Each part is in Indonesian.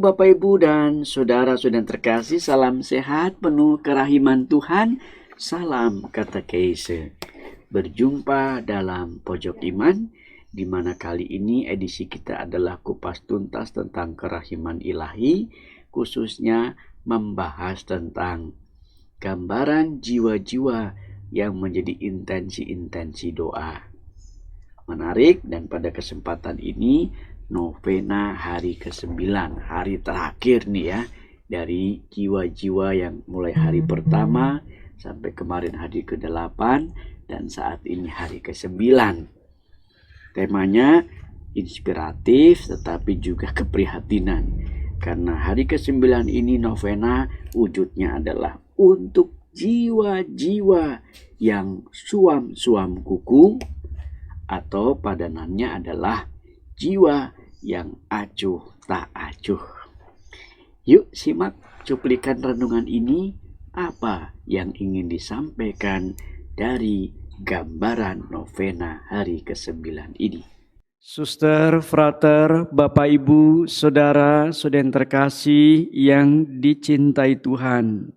Bapak Ibu dan saudara-saudara terkasih, salam sehat penuh kerahiman Tuhan, salam katekese. Berjumpa dalam Pojok Iman, di mana kali ini edisi kita adalah kupas tuntas tentang kerahiman ilahi, khususnya membahas tentang gambaran jiwa-jiwa yang menjadi intensi-intensi doa. Menarik, dan pada kesempatan ini novena hari ke-9, hari terakhir nih ya, dari jiwa-jiwa yang mulai hari pertama sampai kemarin hari ke-8 dan saat ini hari ke-9. Temanya inspiratif tetapi juga keprihatinan, karena hari ke-9 ini novena wujudnya adalah untuk jiwa-jiwa yang suam-suam kuku, atau padanannya adalah jiwa yang acuh tak acuh. Yuk simak cuplikan renungan ini, apa yang ingin disampaikan dari gambaran novena hari ke-9 ini. Suster, frater, Bapak Ibu, saudara-saudara terkasih yang dicintai Tuhan.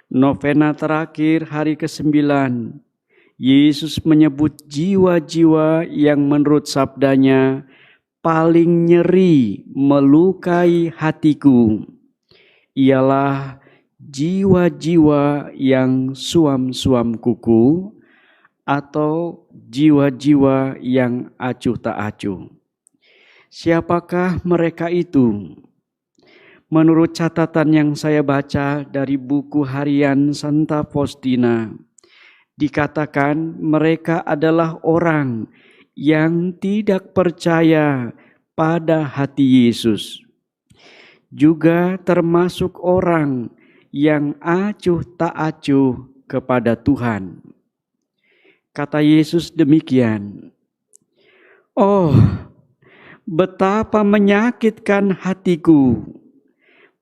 Novena terakhir hari ke-9, Yesus menyebut jiwa-jiwa yang menurut sabdanya paling nyeri melukai hatiku. Ialah jiwa-jiwa yang suam-suam kuku atau jiwa-jiwa yang acuh tak acuh. Siapakah mereka itu? Menurut catatan yang saya baca dari buku harian Santa Faustina, dikatakan mereka adalah orang yang tidak percaya pada hati Yesus. Juga termasuk orang yang acuh tak acuh kepada Tuhan. Kata Yesus demikian, "Oh, betapa menyakitkan hatiku.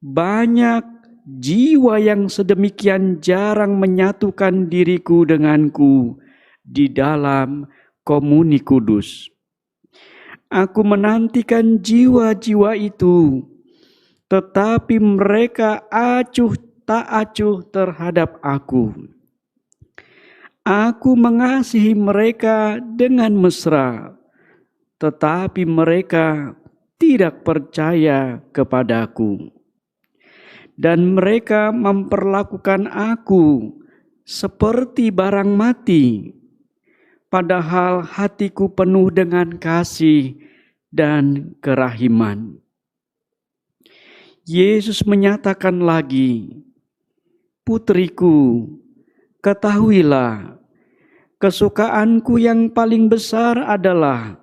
Banyak jiwa yang sedemikian jarang menyatukan diriku denganku di dalam komuni kudus. Aku menantikan jiwa-jiwa itu, tetapi mereka acuh tak acuh terhadap aku. Aku mengasihi mereka dengan mesra, tetapi mereka tidak percaya kepadaku. Dan mereka memperlakukan aku seperti barang mati, padahal hatiku penuh dengan kasih dan kerahiman." Yesus menyatakan lagi, "Putriku, ketahuilah, kesukaanku yang paling besar adalah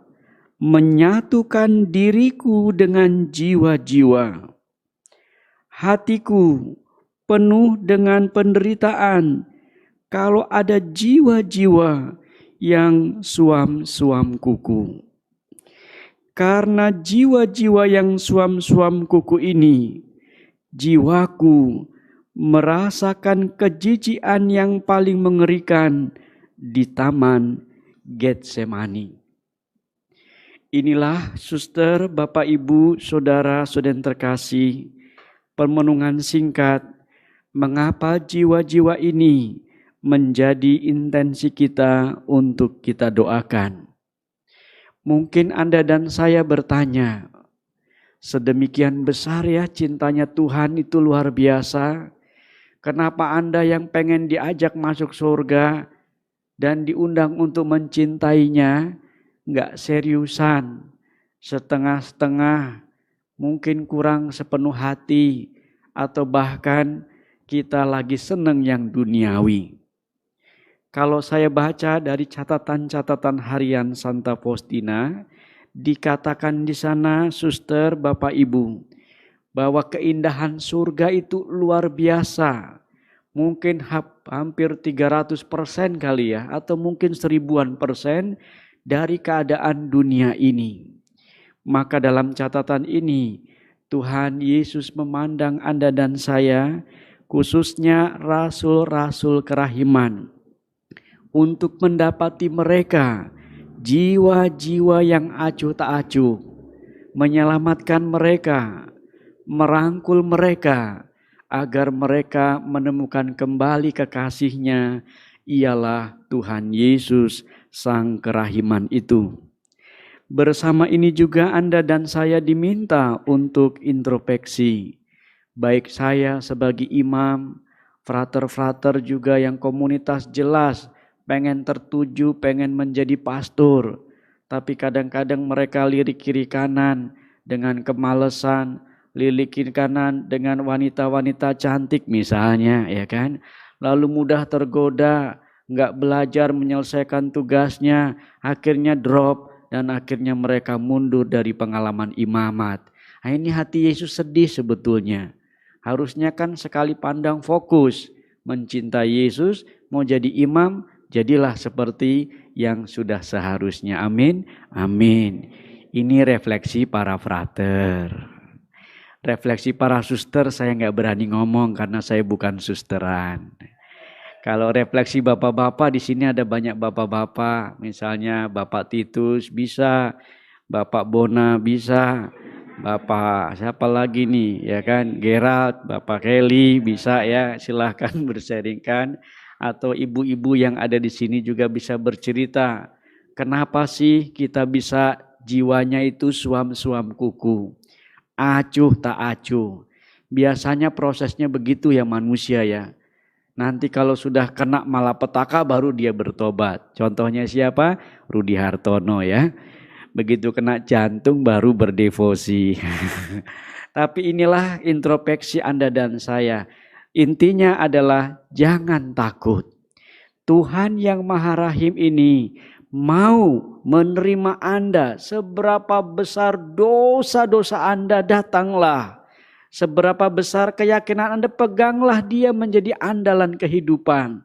menyatukan diriku dengan jiwa-jiwa. Hatiku penuh dengan penderitaan kalau ada jiwa-jiwa yang suam-suam kuku. Karena jiwa-jiwa yang suam-suam kuku ini, jiwaku merasakan kejijian yang paling mengerikan di Taman Getsemani." Inilah suster, Bapak Ibu, saudara-saudara terkasih, permenungan singkat mengapa jiwa-jiwa ini menjadi intensi kita untuk kita doakan. Mungkin Anda dan saya bertanya, sedemikian besar ya cintanya Tuhan, itu luar biasa. Kenapa Anda yang pengen diajak masuk surga dan diundang untuk mencintainya, enggak seriusan, setengah-setengah, mungkin kurang sepenuh hati, atau bahkan kita lagi seneng yang duniawi. Kalau saya baca dari catatan-catatan harian Santa Faustina, dikatakan di sana, suster, Bapak Ibu, bahwa keindahan surga itu luar biasa. Mungkin hampir 300% kali ya, atau mungkin 1000% dari keadaan dunia ini. Maka dalam catatan ini, Tuhan Yesus memandang Anda dan saya, khususnya rasul-rasul kerahiman, untuk mendapati mereka jiwa-jiwa yang acuh tak acuh, menyelamatkan mereka, merangkul mereka agar mereka menemukan kembali kekasihnya, ialah Tuhan Yesus Sang Kerahiman itu. Bersama ini juga Anda dan saya diminta untuk introspeksi. Baik saya sebagai imam, frater-frater juga yang komunitas jelas pengen tertuju, pengen menjadi pastor. Tapi kadang-kadang mereka lirik kiri kanan dengan kemalesan, lirik kiri kanan dengan wanita-wanita cantik misalnya, ya kan? Lalu mudah tergoda, nggak belajar menyelesaikan tugasnya, akhirnya drop, dan akhirnya mereka mundur dari pengalaman imamat. Nah, ini hati Yesus sedih sebetulnya. Harusnya kan sekali pandang fokus, mencintai Yesus, mau jadi imam, jadilah seperti yang sudah seharusnya. Amin, amin. Ini refleksi para frater. Refleksi para suster saya nggak berani ngomong karena saya bukan susteran. Kalau refleksi bapak-bapak, di sini ada banyak bapak-bapak, misalnya Bapak Titus bisa, Bapak Bona bisa, Bapak siapa lagi nih, ya kan, Gerald, Bapak Kelly bisa ya, silahkan berseringkan. Atau ibu-ibu yang ada di sini juga bisa bercerita, kenapa sih kita bisa jiwanya itu suam-suam kuku, acuh tak acuh. Biasanya prosesnya begitu ya manusia ya. Nanti kalau sudah kena malapetaka baru dia bertobat. Contohnya siapa? Rudi Hartono ya. Begitu kena jantung baru berdevosi. Tapi inilah introspeksi Anda dan saya. Intinya adalah jangan takut. Tuhan yang Maha Rahim ini mau menerima Anda. Seberapa besar dosa-dosa Anda, datanglah. Seberapa besar keyakinan Anda, peganglah dia menjadi andalan kehidupan.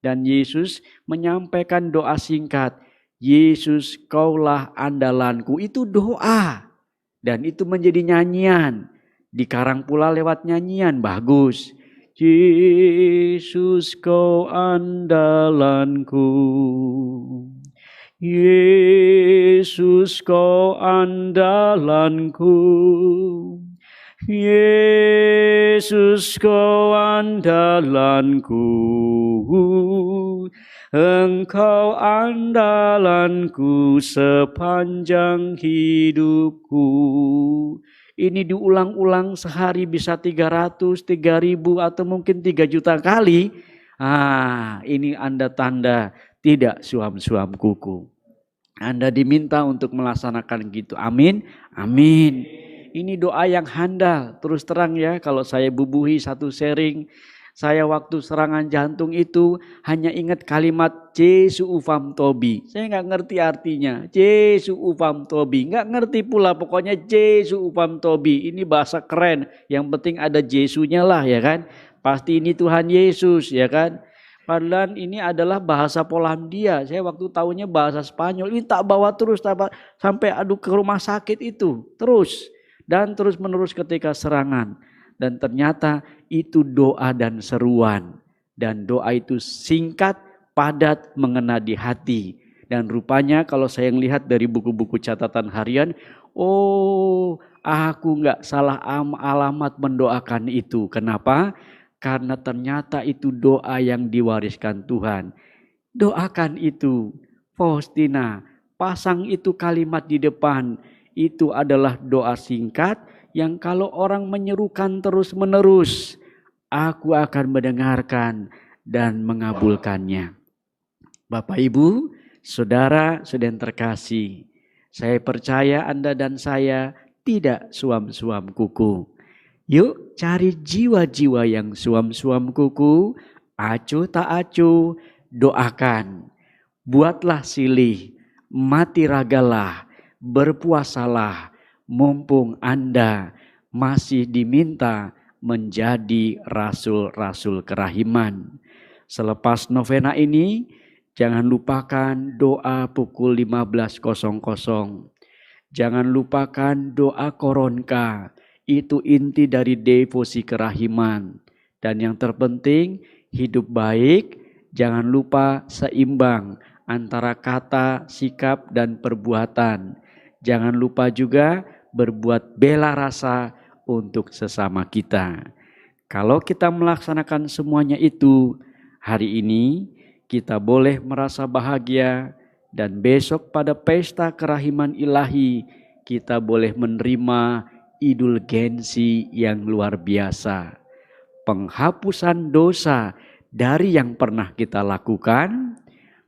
Dan Yesus menyampaikan doa singkat, Yesus kaulah andalanku. Itu doa. Dan itu menjadi nyanyian. Dikarang pula lewat nyanyian, bagus. Yesus kau andalanku. Yesus kau andalanku. Yesus kau andalanku, Engkau andalanku sepanjang hidupku. Ini diulang-ulang sehari bisa 300, 3.000 atau mungkin 3 juta kali. Ini Anda tanda tidak suam-suam kuku. Anda diminta untuk melaksanakan gitu. Amin, amin. Ini doa yang handal, terus terang ya, kalau saya bubuhi satu sharing, saya waktu serangan jantung itu hanya ingat kalimat Jesu ufam tobi. Saya nggak ngerti artinya, Jesu ufam tobi, nggak ngerti pula, pokoknya Jesu ufam tobi. Ini bahasa keren, yang penting ada Jesunya lah ya kan. Pasti ini Tuhan Yesus ya kan. Padahal ini adalah bahasa Polandia. Saya waktu tahunya bahasa Spanyol. Ini tak bawa terus sampai ke rumah sakit itu terus. Dan terus menerus ketika serangan. Dan ternyata itu doa dan seruan. Dan doa itu singkat, padat, mengena di hati. Dan rupanya kalau saya lihat dari buku-buku catatan harian, oh aku gak salah alamat mendoakan itu. Kenapa? Karena ternyata itu doa yang diwariskan Tuhan. Doakan itu, Faustina, pasang itu kalimat di depan. Itu adalah doa singkat yang kalau orang menyerukan terus-menerus, aku akan mendengarkan dan mengabulkannya. Bapak, Ibu, Saudara, saudara terkasih, saya percaya Anda dan saya tidak suam-suam kuku. Yuk cari jiwa-jiwa yang suam-suam kuku, acuh tak acuh, doakan. Buatlah silih, mati ragalah, berpuasalah, mumpung Anda masih diminta menjadi rasul-rasul kerahiman. Selepas novena ini, jangan lupakan doa pukul 15.00. Jangan lupakan doa koronka, itu inti dari devosi kerahiman. Dan yang terpenting, hidup baik, jangan lupa seimbang antara kata, sikap, dan perbuatan. Jangan lupa juga berbuat bela rasa untuk sesama kita. Kalau kita melaksanakan semuanya itu, hari ini kita boleh merasa bahagia, dan besok pada pesta kerahiman ilahi kita boleh menerima indulgensi yang luar biasa. Penghapusan dosa dari yang pernah kita lakukan,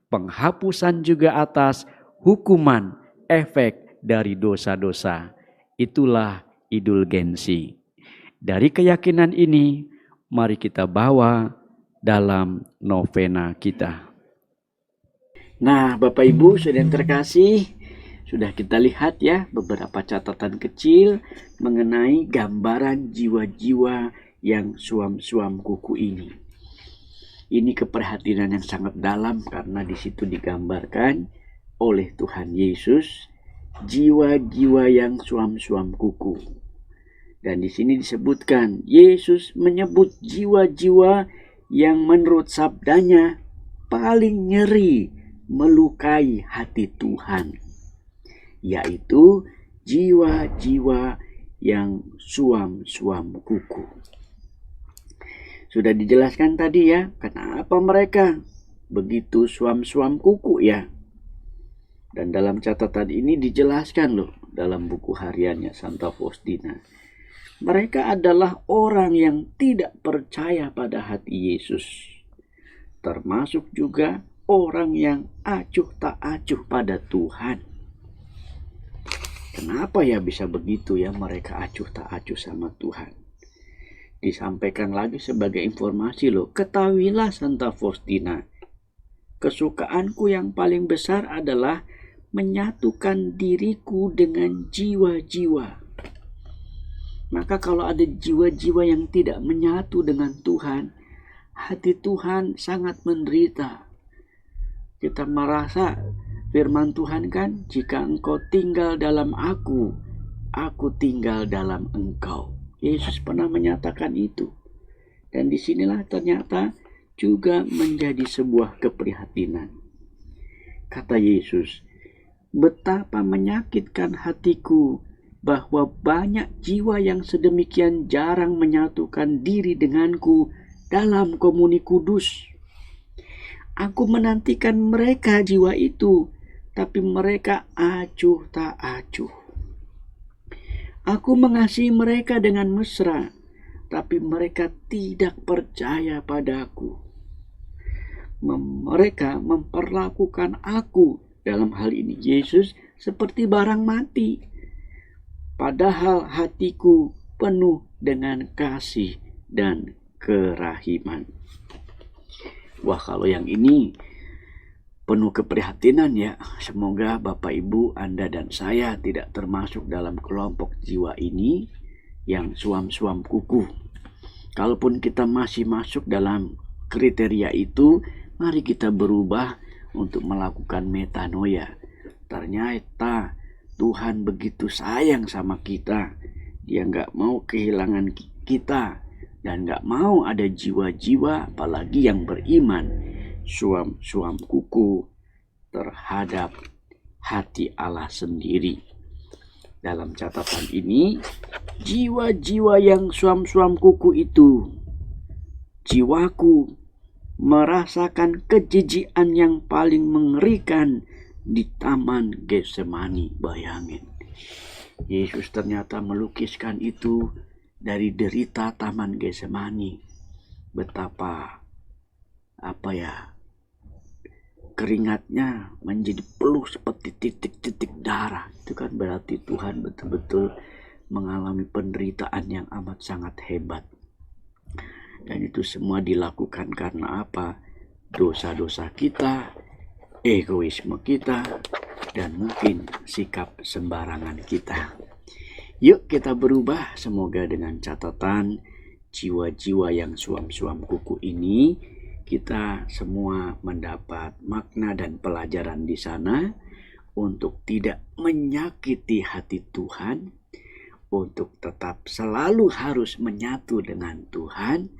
penghapusan juga atas hukuman efek dari dosa-dosa. Itulah indulgensi. Dari keyakinan ini, mari kita bawa dalam novena kita. Nah, Bapak Ibu saudara yang terkasih, sudah kita lihat ya beberapa catatan kecil mengenai gambaran jiwa-jiwa yang suam-suam kuku ini. Ini keprihatinan yang sangat dalam karena di situ digambarkan oleh Tuhan Yesus jiwa-jiwa yang suam-suam kuku. Dan di sini disebutkan Yesus menyebut jiwa-jiwa yang menurut sabdanya paling nyeri melukai hati Tuhan, yaitu jiwa-jiwa yang suam-suam kuku. Sudah dijelaskan tadi ya, kenapa mereka begitu suam-suam kuku ya. Dan dalam catatan ini dijelaskan loh dalam buku hariannya Santa Faustina. Mereka adalah orang yang tidak percaya pada hati Yesus. Termasuk juga orang yang acuh tak acuh pada Tuhan. Kenapa ya bisa begitu ya mereka acuh tak acuh sama Tuhan? Disampaikan lagi sebagai informasi loh. Ketahuilah Santa Faustina, kesukaanku yang paling besar adalah menyatukan diriku dengan jiwa-jiwa. Maka kalau ada jiwa-jiwa yang tidak menyatu dengan Tuhan, hati Tuhan sangat menderita. Kita merasa firman Tuhan kan, jika engkau tinggal dalam aku tinggal dalam engkau. Yesus pernah menyatakan itu. Dan disinilah ternyata juga menjadi sebuah keprihatinan. Kata Yesus, betapa menyakitkan hatiku bahwa banyak jiwa yang sedemikian jarang menyatukan diri denganku dalam komuni kudus. Aku menantikan mereka jiwa itu, tapi mereka acuh tak acuh. Aku mengasihi mereka dengan mesra, tapi mereka tidak percaya padaku. Mereka memperlakukan aku, dalam hal ini Yesus, seperti barang mati. Padahal hatiku penuh dengan kasih dan kerahiman. Wah, kalau yang ini penuh keprihatinan ya. Semoga Bapak Ibu, Anda dan saya tidak termasuk dalam kelompok jiwa ini yang suam-suam kuku. Kalaupun kita masih masuk dalam kriteria itu, mari kita berubah untuk melakukan metanoia. Ternyata Tuhan begitu sayang sama kita. Dia gak mau kehilangan kita. Dan gak mau ada jiwa-jiwa, apalagi yang beriman, suam-suam kuku terhadap hati Allah sendiri. Dalam catatan ini, jiwa-jiwa yang suam-suam kuku itu, jiwaku merasakan kejijikan yang paling mengerikan di Taman Getsemani. Bayangin, Yesus ternyata melukiskan itu dari derita Taman Getsemani. Betapa keringatnya menjadi peluh seperti titik-titik darah. Itu kan berarti Tuhan betul-betul mengalami penderitaan yang amat sangat hebat. Dan itu semua dilakukan karena apa? Dosa-dosa kita, egoisme kita, dan mungkin sikap sembarangan kita. Yuk kita berubah, semoga dengan catatan jiwa-jiwa yang suam-suam kuku ini, kita semua mendapat makna dan pelajaran di sana untuk tidak menyakiti hati Tuhan, untuk tetap selalu harus menyatu dengan Tuhan,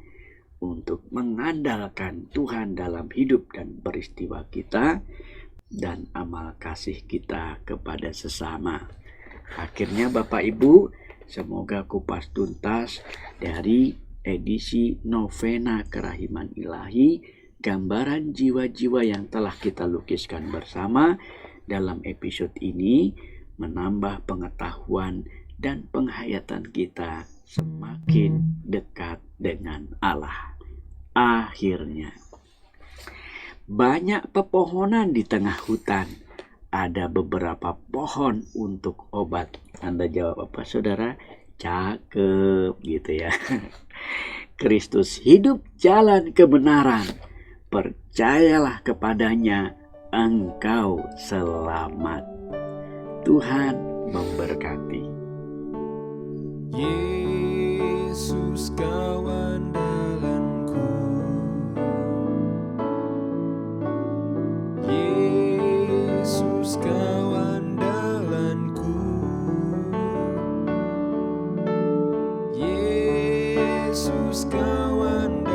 untuk mengandalkan Tuhan dalam hidup dan peristiwa kita, dan amal kasih kita kepada sesama. Akhirnya Bapak Ibu, Semoga kupas tuntas dari edisi novena kerahiman ilahi, gambaran jiwa-jiwa yang telah kita lukiskan bersama dalam episode ini menambah pengetahuan dan penghayatan kita semakin dekat dengan Allah. Akhirnya, banyak pepohonan di tengah hutan. Ada beberapa pohon untuk obat. Anda jawab apa, saudara? Cakep gitu ya. Kristus hidup jalan kebenaran. Percayalah kepadanya, engkau selamat. Tuhan memberkati. Yesus kau andalanku, Yesus kau andalanku, Yesus kau andalanku.